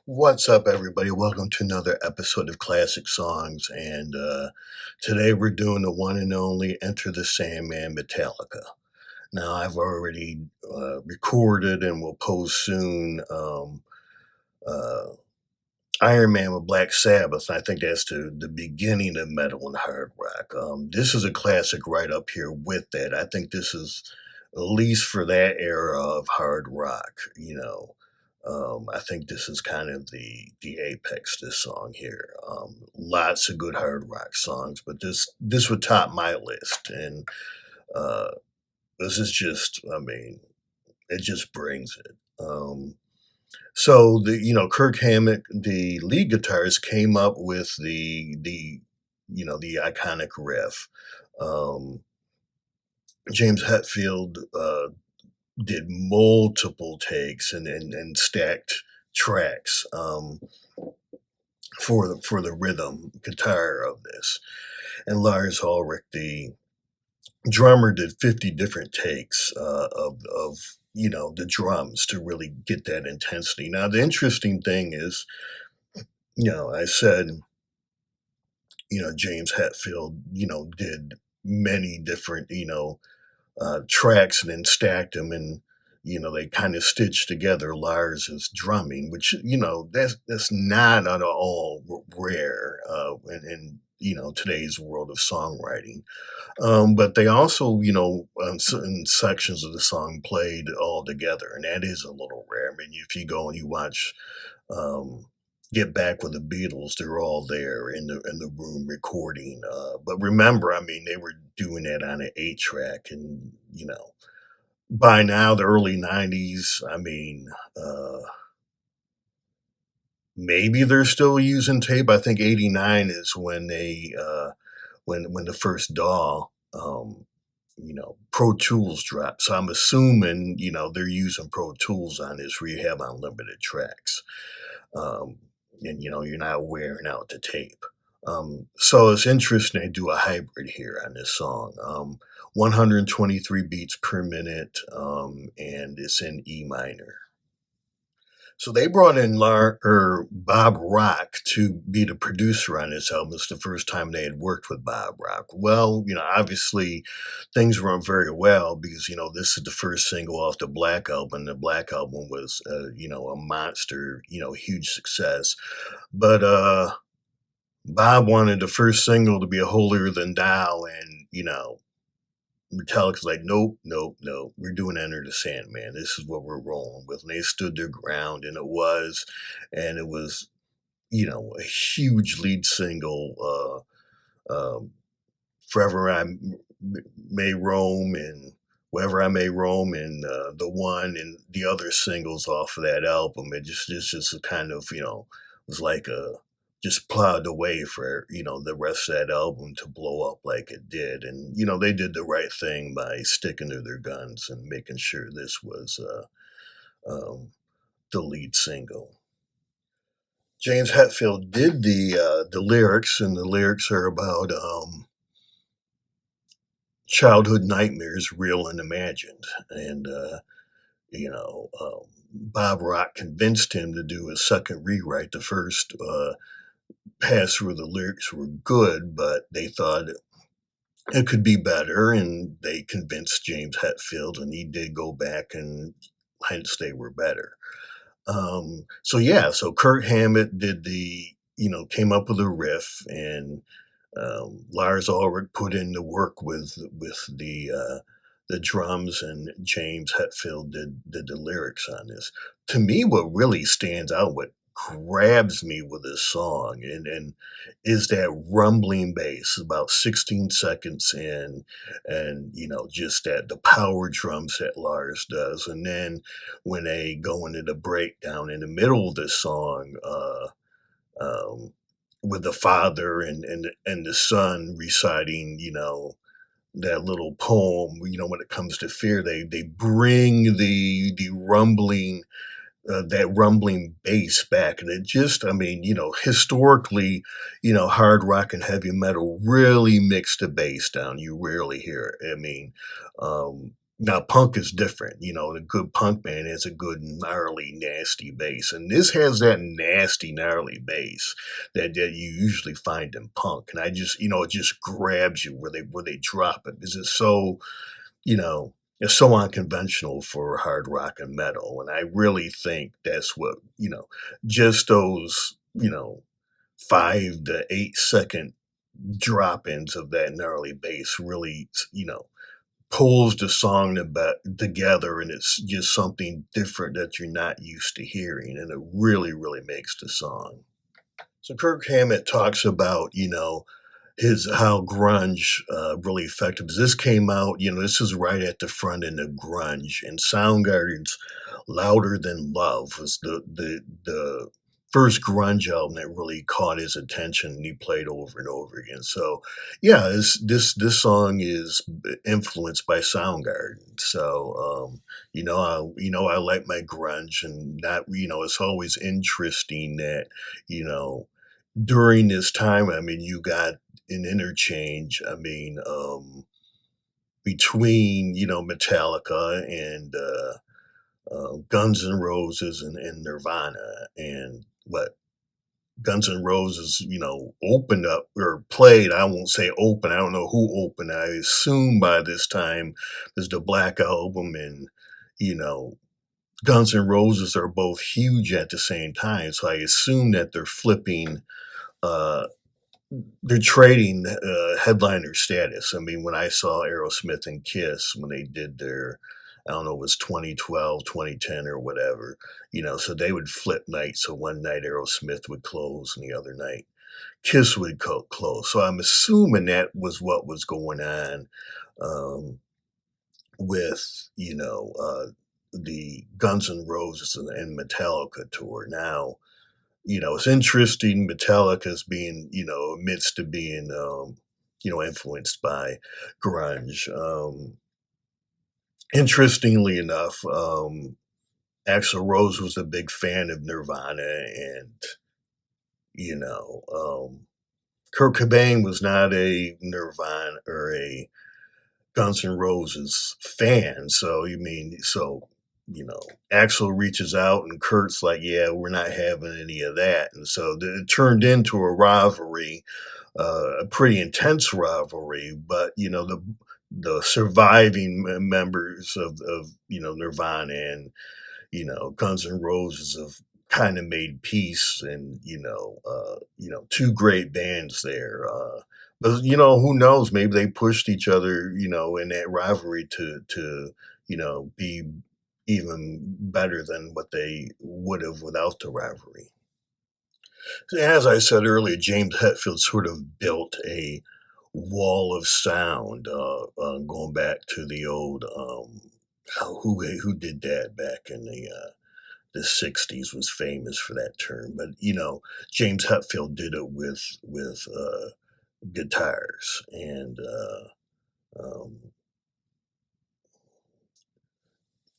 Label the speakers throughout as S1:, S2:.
S1: What's up, everybody? Welcome to another episode of Classic Songs. And today we're doing the one and only Enter the Sandman Metallica. Now, I've already recorded and will post soon uh, Iron Man with Black Sabbath. I think that's the beginning of metal and hard rock. This is a classic right up here with that. I think this is, at least for that era of hard rock, I think this is kind of the apex. This song here, lots of good hard rock songs, but this would top my list, and uh, this is just, I mean, it just brings it. So Kirk Hammett, the lead guitarist, came up with the iconic riff. Um, James Hetfield did multiple takes and stacked tracks for the rhythm guitar of this. And Lars Ulrich, the drummer, did 50 different takes of the drums to really get that intensity. Now the interesting thing is, I said, James Hetfield, did many different, tracks and then stacked them, and they kind of stitched together Lars's drumming, which that's not at all rare in today's world of songwriting. But they also, certain sections of the song played all together, and that is a little rare. I mean, if you go and you watch um, Get Back with the Beatles, they're all there in the room recording. But remember, I mean, they were doing that on an 8 track, and by now the early '90s. I mean, maybe they're still using tape. I think '89 is when when the first DAW, Pro Tools dropped. So I'm assuming, they're using Pro Tools on this where you have unlimited tracks. Um, and, you're not wearing out the tape. So it's interesting to do a hybrid here on this song. 123 beats per minute, and it's in E minor. So they brought in Bob Rock to be the producer on this album. It's the first time they had worked with Bob Rock. Well, obviously things weren't very well because, this is the first single off the Black album. The Black album was, a monster, huge success. But Bob wanted the first single to be a holier than thou, and, Metallica's like, nope, nope, nope. We're doing Enter the Sandman. This is what we're rolling with. And they stood their ground, and it was, a huge lead single. Forever May Roam, and Wherever I May Roam, and the one and the other singles off of that album. It's just a kind of, was like a just plowed the way for the rest of that album to blow up like it did. And they did the right thing by sticking to their guns and making sure this was the lead single. James Hetfield did the lyrics, and the lyrics are about childhood nightmares, real and imagined. And Bob Rock convinced him to do a second rewrite. The first pass through the lyrics were good, but they thought it could be better, and they convinced James Hetfield, and he did go back, and hence they were better. So yeah, so Kurt Hammett did came up with a riff, and Lars Ulrich put in the work with the drums, and James Hetfield did the lyrics on this. To me, what really stands out, what grabs me with this song, and is that rumbling bass about 16 seconds in, and just that the power drums that Lars does, and then when they go into the breakdown in the middle of this song, um, with the father and the son reciting, that little poem. When it comes to fear, they bring the rumbling, that rumbling bass back, and it just, I mean, historically, hard rock and heavy metal really mix the bass down. You rarely hear it. I mean, Now punk is different, you know, a good punk band has a good gnarly, nasty bass, and this has that nasty, gnarly bass that you usually find in punk, and I just, you know, it just grabs you where they drop it because it's so, you know, it's so unconventional for hard rock and metal, and I really think that's what, you know, just those, you know, 5 to 8 second drop-ins of that gnarly bass really, you know, pulls the song together, and it's just something different that you're not used to hearing, and it really, really makes the song. So Kirk Hammett talks about, you know, his how grunge really affected. This came out, you know, this is right at the front end of grunge, and Soundgarden's "Louder Than Love" was the first grunge album that really caught his attention, and he played over and over again. So, yeah, this song is influenced by Soundgarden. So, I like my grunge, and not, you know, it's always interesting that, you know, during this time, I mean, you got an interchange, I mean, between, you know, Metallica and, Guns N' Roses and Nirvana, and what Guns N' Roses, you know, opened up or played, I won't say open, I don't know who opened, I assume by this time is the Black Album, and, you know, Guns N' Roses are both huge at the same time, so I assume that uh they're trading headliner status. I mean, when I saw Aerosmith and Kiss when they did their, I don't know, it was 2012, 2010, or whatever, you know, so they would flip nights. So one night Aerosmith would close, and the other night Kiss would close. So I'm assuming that was what was going on um, with, you know, the Guns N' Roses and Metallica tour. Now, you know, it's interesting Metallica's being, you know, amidst to being, you know, influenced by grunge. Interestingly enough, Axl Rose was a big fan of Nirvana, and, you know, Kurt Cobain was not a Nirvana or a Guns N' Roses fan. So, you mean, so, you know, Axl reaches out and Kurt's like, yeah, we're not having any of that. And so it turned into a rivalry, a pretty intense rivalry. But, you know, the surviving members of, you know, Nirvana and, you know, Guns N' Roses have kind of made peace, and, you know, two great bands there. But, you know, who knows? Maybe they pushed each other, you know, in that rivalry to you know, be even better than what they would have without the rivalry. So as I said earlier, James Hetfield sort of built a wall of sound, going back to the old, who did that back in the 60s was famous for that term, but, you know, James Hetfield did it with guitars, um,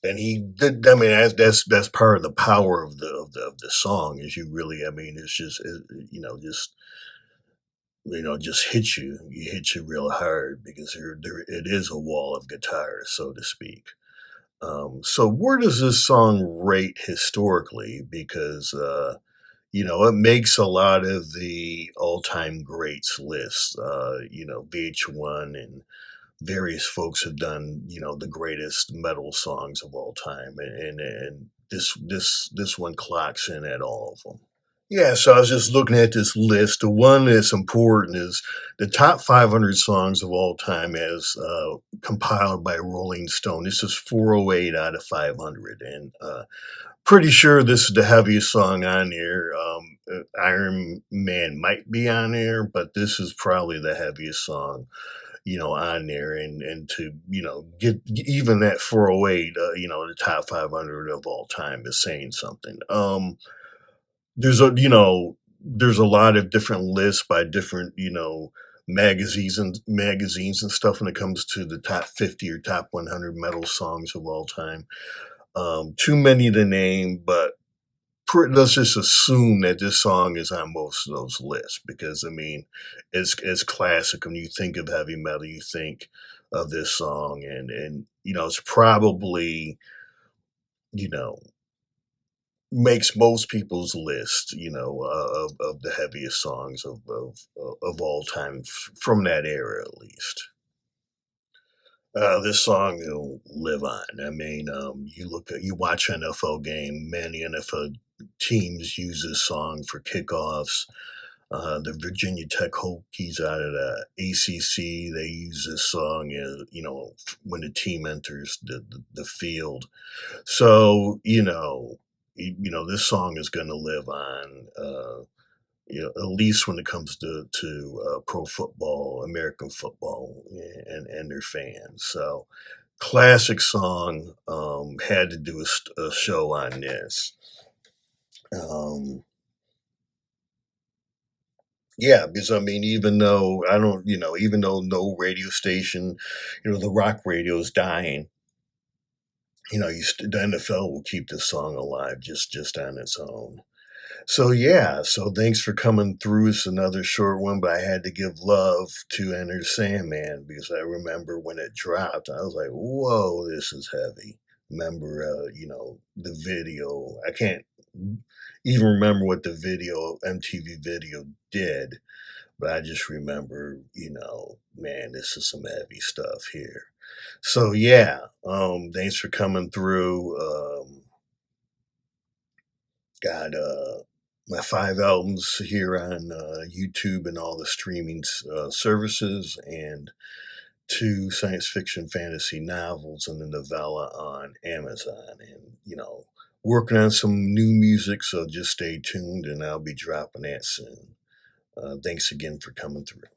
S1: and he did. I mean, that's part of the power of the song is you really. I mean, it's just you know, just hit you real hard because there it is a wall of guitars, so to speak. So where does this song rate historically? Because you know, it makes a lot of the all-time greats lists. You know, VH1 and various folks have done, you know, the greatest metal songs of all time, and this one clocks in at all of them. Yeah, so I was just looking at this list. The one that's important is the top 500 songs of all time as compiled by Rolling Stone. This is 408 out of 500, and pretty sure this is the heaviest song on there. Iron Man might be on there, but this is probably the heaviest song, you know, on there. And to, you know, get even that 408, you know, the top 500 of all time is saying something. There's a lot of different lists by different, you know, magazines and stuff when it comes to the top 50 or top 100 metal songs of all time. Too many to name, but let's just assume that this song is on most of those lists because I mean, it's classic. When you think of heavy metal, you think of this song, and it's probably, you know, makes most people's list, of the heaviest songs of all time from that era, at least. This song will live on. I mean, you watch NFL game, many NFL teams use this song for kickoffs. The Virginia Tech Hokies out of the ACC, they use this song, when the team enters the field. So, this song is going to live on. At least when it comes to pro football, American football, and their fans. So, classic song. Had to do a show on this. Um, yeah, because I mean, even though I don't, even though no radio station, the rock radio is dying. The NFL will keep this song alive just on its own. So yeah, so thanks for coming through. It's another short one, but I had to give love to Enter Sandman because I remember when it dropped, I was like, "Whoa, this is heavy." Remember, the video. I can't even remember what the video MTV video did, but I just remember, man, this is some heavy stuff here. So yeah, thanks for coming through. Got my 5 albums here on YouTube and all the streaming services, and two science fiction fantasy novels and a novella on Amazon. And, working on some new music, so just stay tuned and I'll be dropping that soon. Thanks again for coming through.